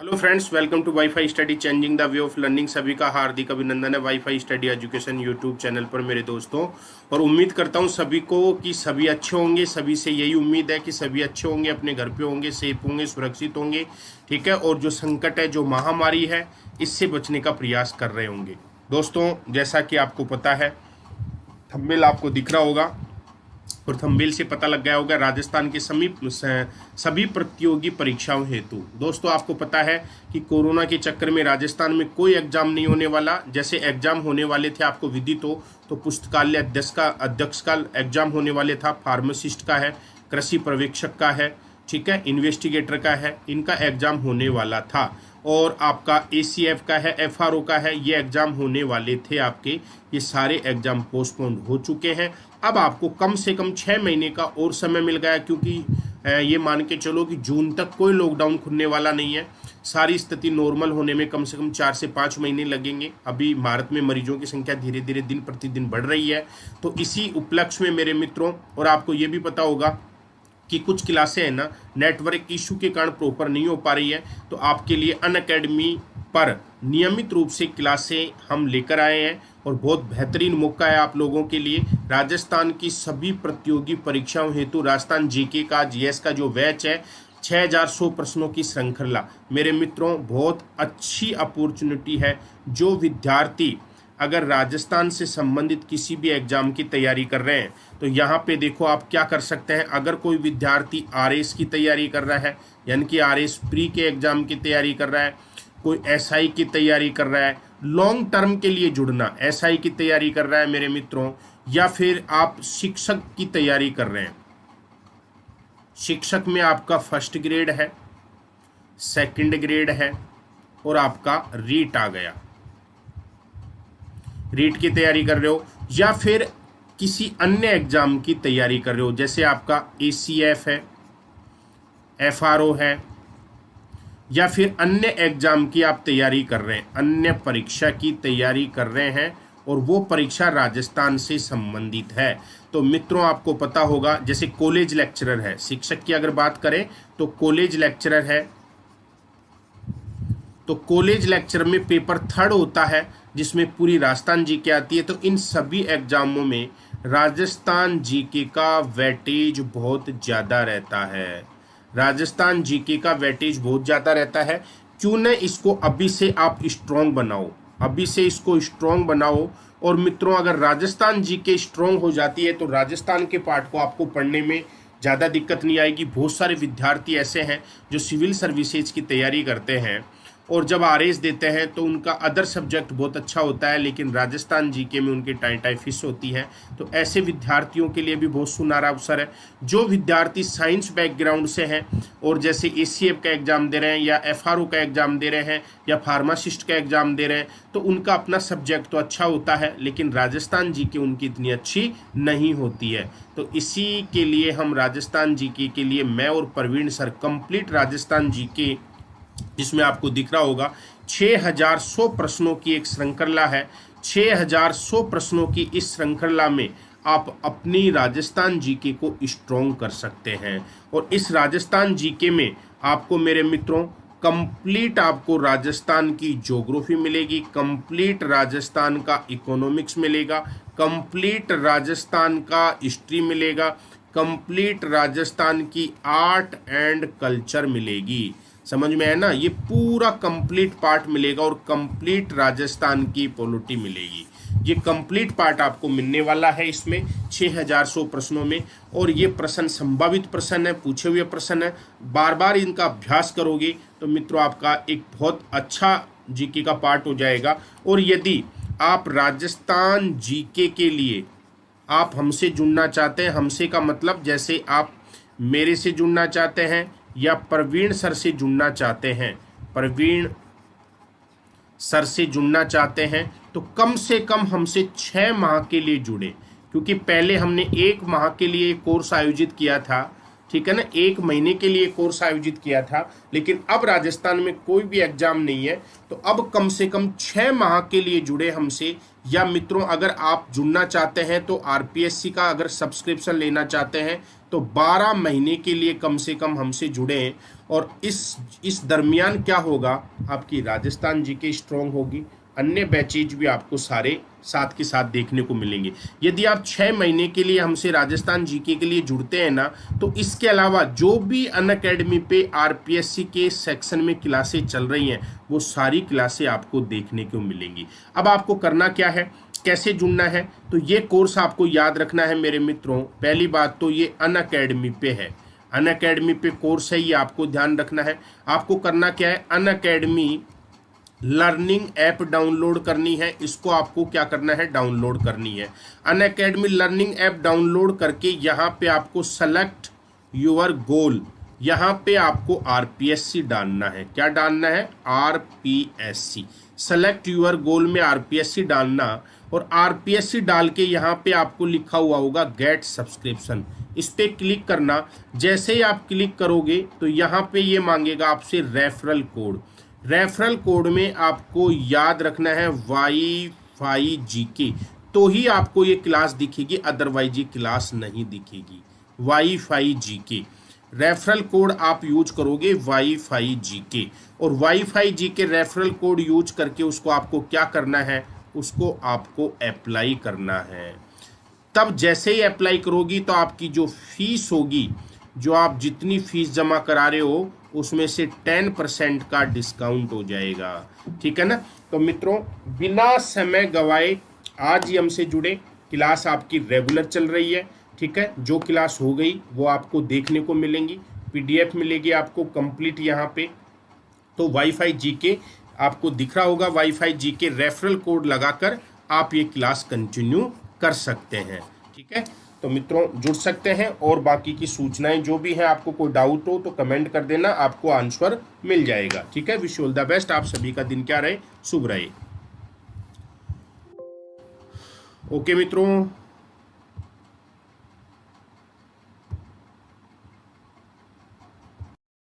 Hello friends, welcome to WiFi study changing the way of learning. सभी का हार्दिक अभिनंदन है WiFi study education YouTube channel पर मेरे दोस्तों। और उम्मीद करता हूं सभी को कि सभी अच्छे होंगे। सभी से यही उम्मीद है कि सभी अच्छे होंगे, अपने घर पे होंगे, सेफ होंगे, सुरक्षित होंगे। ठीक है। और जो संकट है, जो महामारी है, इससे बचने का प्रयास कर रहे होंगे। दोस्तों, जैसा कि आपको पता है, थंबनेल आपको दिख रहा होगा और थंबनेल से पता लग गया होगा, राजस्थान के सभी प्रतियोगी परीक्षाओं हेतु। दोस्तों, आपको पता है कि कोरोना के चक्कर में राजस्थान में कोई एग्जाम नहीं होने वाला। जैसे एग्जाम होने वाले थे, आपको विदित हो तो पुस्तकालय अध्यक्ष का एग्जाम होने वाले था, फार्मासिस्ट का है, कृषि पर्यवेक्षक का है, ठीक है, इन्वेस्टिगेटर का है, इनका एग्जाम होने वाला था। और आपका एसीएफ का है, एफआरओ का है, ये एग्जाम होने वाले थे आपके। ये सारे एग्जाम पोस्टपोन हो चुके हैं। अब आपको कम से कम 6 महीने का और समय मिल गया, क्योंकि ये मान के चलो कि जून तक कोई लॉकडाउन खुलने वाला नहीं है। सारी स्थिति नॉर्मल होने में कम से कम 4 से 5 महीने लगेंगे। अभी भारत में मरीजों की संख्या धीरे धीरे दिन प्रतिदिन बढ़ रही है। तो इसी उपलक्ष्य में मेरे मित्रों, और आपको ये भी पता होगा कि कुछ क्लासें हैं ना, नेटवर्क इशू के कारण प्रॉपर नहीं हो पा रही है। तो आपके लिए अनअकैडमी पर नियमित रूप से क्लासें हम लेकर आए हैं और बहुत बेहतरीन मौका है आप लोगों के लिए। राजस्थान की सभी प्रतियोगी परीक्षाओं हेतु राजस्थान जीके का, जीएस का जो बैच है, 6100 प्रश्नों की श्रृंखला। मेरे मित्रों, बहुत अच्छी अपॉर्चुनिटी है। जो विद्यार्थी अगर राजस्थान से संबंधित किसी भी एग्जाम की तैयारी कर रहे हैं, तो यहाँ पे देखो आप क्या कर सकते हैं। अगर कोई विद्यार्थी आरएस की तैयारी कर रहा है, यानी कि आरएस प्री के एग्जाम की तैयारी कर रहा है, कोई एसआई की तैयारी कर रहा है, लॉन्ग टर्म के लिए जुड़ना, एसआई की तैयारी कर रहा है मेरे मित्रों, या फिर आप शिक्षक की तैयारी कर रहे हैं। शिक्षक में आपका फर्स्ट ग्रेड है, सेकंड ग्रेड है और आपका रीट आ गया। रीट की तैयारी कर रहे हो या फिर किसी अन्य एग्जाम की तैयारी कर रहे हो, जैसे आपका एसीएफ है, एफआरओ है, या फिर अन्य एग्जाम की आप तैयारी कर रहे हैं, अन्य परीक्षा की तैयारी कर रहे हैं और वो परीक्षा राजस्थान से संबंधित है। तो मित्रों, आपको पता होगा, जैसे कॉलेज लेक्चरर है, शिक्षक की अगर बात करें तो कॉलेज लेक्चरर है। तो कॉलेज लेक्चर में पेपर 3rd होता है, जिसमें पूरी राजस्थान जीके आती है। तो इन सभी एग्जामों में राजस्थान जीके का वेटेज बहुत ज़्यादा रहता है। राजस्थान जीके का वेटेज बहुत ज़्यादा रहता है। क्यों न इसको अभी से आप स्ट्रॉन्ग बनाओ, अभी से इसको स्ट्रॉन्ग बनाओ। और मित्रों, अगर राजस्थान जीके स्ट्रॉन्ग हो जाती है तो राजस्थान के पार्ट को आपको पढ़ने में ज़्यादा दिक्कत नहीं आएगी। बहुत सारे विद्यार्थी ऐसे हैं जो सिविल सर्विसेज की तैयारी करते हैं और जब आरएस देते हैं तो उनका अदर सब्जेक्ट बहुत अच्छा होता है, लेकिन राजस्थान जीके में उनकी टाई फिश होती है। तो ऐसे विद्यार्थियों के लिए भी बहुत सुनहरा अवसर है। जो विद्यार्थी साइंस बैकग्राउंड से हैं और जैसे एसीएफ का एग्जाम दे रहे हैं या एफआरओ का एग्जाम दे रहे हैं या फार्मासिस्ट का एग्जाम दे रहे हैं, तो उनका अपना सब्जेक्ट तो अच्छा होता है, लेकिन राजस्थान जीके उनकी इतनी अच्छी नहीं होती है। तो इसी के लिए हम राजस्थान जीके के लिए मैं और Praveen sir complete Rajasthan GK, जिसमें आपको दिख रहा होगा 6100 प्रश्नों की एक श्रृंखला है। 6100 प्रश्नों की इस श्रृंखला में आप अपनी राजस्थान जीके को स्ट्रॉन्ग कर सकते हैं। और इस राजस्थान जीके में आपको मेरे मित्रों कंप्लीट आपको राजस्थान की ज्योग्राफी मिलेगी, कंप्लीट राजस्थान का इकोनॉमिक्स मिलेगा, कंप्लीट राजस्थान का हिस्ट्री मिलेगा, कंप्लीट राजस्थान की आर्ट एंड कल्चर मिलेगी। समझ में है ना? ये पूरा कंप्लीट पार्ट मिलेगा और कंप्लीट राजस्थान की पॉलिटी मिलेगी। ये कंप्लीट पार्ट आपको मिलने वाला है इसमें 6100 प्रश्नों में। और ये प्रश्न संभावित प्रश्न है, पूछे हुए प्रश्न है। बार बार इनका अभ्यास करोगे तो मित्रों आपका एक बहुत अच्छा जीके का पार्ट हो जाएगा। और यदि आप राजस्थान जीके के लिए आप हमसे जुड़ना चाहते हैं, हमसे का मतलब जैसे आप मेरे से जुड़ना चाहते हैं या प्रवीण सर से जुड़ना चाहते हैं, प्रवीण सर से जुड़ना चाहते हैं, तो कम से कम हमसे 6 माह के लिए जुड़े। क्योंकि पहले हमने 1 माह के लिए कोर्स आयोजित किया था, ठीक है ना, 1 महीने के लिए कोर्स आयोजित किया था, लेकिन अब राजस्थान में कोई भी एग्जाम नहीं है, तो अब कम से कम 6 माह के लिए जुड़े हमसे। या मित्रों अगर आप जुड़ना चाहते हैं तो आरपीएससी का अगर सब्सक्रिप्शन लेना चाहते हैं तो 12 महीने के लिए कम से कम हमसे जुड़े। और इस दरमियान क्या होगा, आपकी राजस्थान जीके स्ट्रॉन्ग होगी, अन्य बैचेज भी आपको सारे साथ के साथ देखने को मिलेंगे। यदि आप 6 महीने के लिए हमसे राजस्थान जीके के लिए जुड़ते हैं ना, तो इसके अलावा जो भी अनअकैडमी पे आरपीएससी के सेक्शन में क्लासें चल रही हैं वो सारी क्लासें आपको देखने को मिलेंगी। अब आपको करना क्या है, कैसे जुड़ना है, तो ये कोर्स आपको याद रखना है मेरे मित्रों। पहली बात तो ये अनअकैडमी पे है, अनअकैडमी पे कोर्स है, ये आपको ध्यान रखना है। आपको करना क्या है, अनअकैडमी लर्निंग ऐप डाउनलोड करनी है, इसको आपको क्या करना है, डाउनलोड करनी है। अनअकैडमी लर्निंग ऐप डाउनलोड करके यहाँ पे आपको सेलेक्ट योर गोल, यहाँ पे आपको आरपीएससी डालना है। क्या डालना है, आरपीएससी, सेलेक्ट योर गोल में आरपीएससी डालना। और आरपीएससी डाल के यहाँ पे आपको लिखा हुआ होगा गेट सब्सक्रिप्शन, इस पे क्लिक करना। जैसे ही आप क्लिक करोगे तो यहाँ पे ये मांगेगा आपसे रेफरल कोड। रेफरल कोड में आपको याद रखना है वाईफाई जीके, तो ही आपको ये क्लास दिखेगी, अदरवाइज ये क्लास नहीं दिखेगी। वाईफाई जीके रेफरल कोड आप यूज करोगे, वाईफाई जीके। और wifi GK referral code use करके उसको आपको क्या करना है, उसको आपको अप्लाई करना है। तब जैसे ही अप्लाई करोगी तो आपकी जो फीस होगी, जो आप जितनी फीस जमा करा रहे हो उसमें से 10% का डिस्काउंट हो जाएगा। ठीक है ना, तो मित्रों बिना समय गवाए आज ही हमसे जुड़े। क्लास आपकी रेगुलर चल रही है, ठीक है, जो क्लास हो गई वो आपको देखने को मिलेंगी, पीडीएफ मिलेगी आपको कंप्लीट यहाँ पे। तो वाईफाई जीके आपको दिख रहा होगा, वाईफाई जीके रेफरल कोड लगाकर आप ये क्लास कंटिन्यू कर सकते हैं। ठीक है, तो मित्रों जुड़ सकते हैं। और बाकी की सूचनाएं जो भी हैं, आपको कोई डाउट हो तो कमेंट कर देना, आपको आंसर मिल जाएगा। ठीक है, wish you all the best. आप सभी का दिन क्या रहे, शुभ रहे। ओके मित्रों,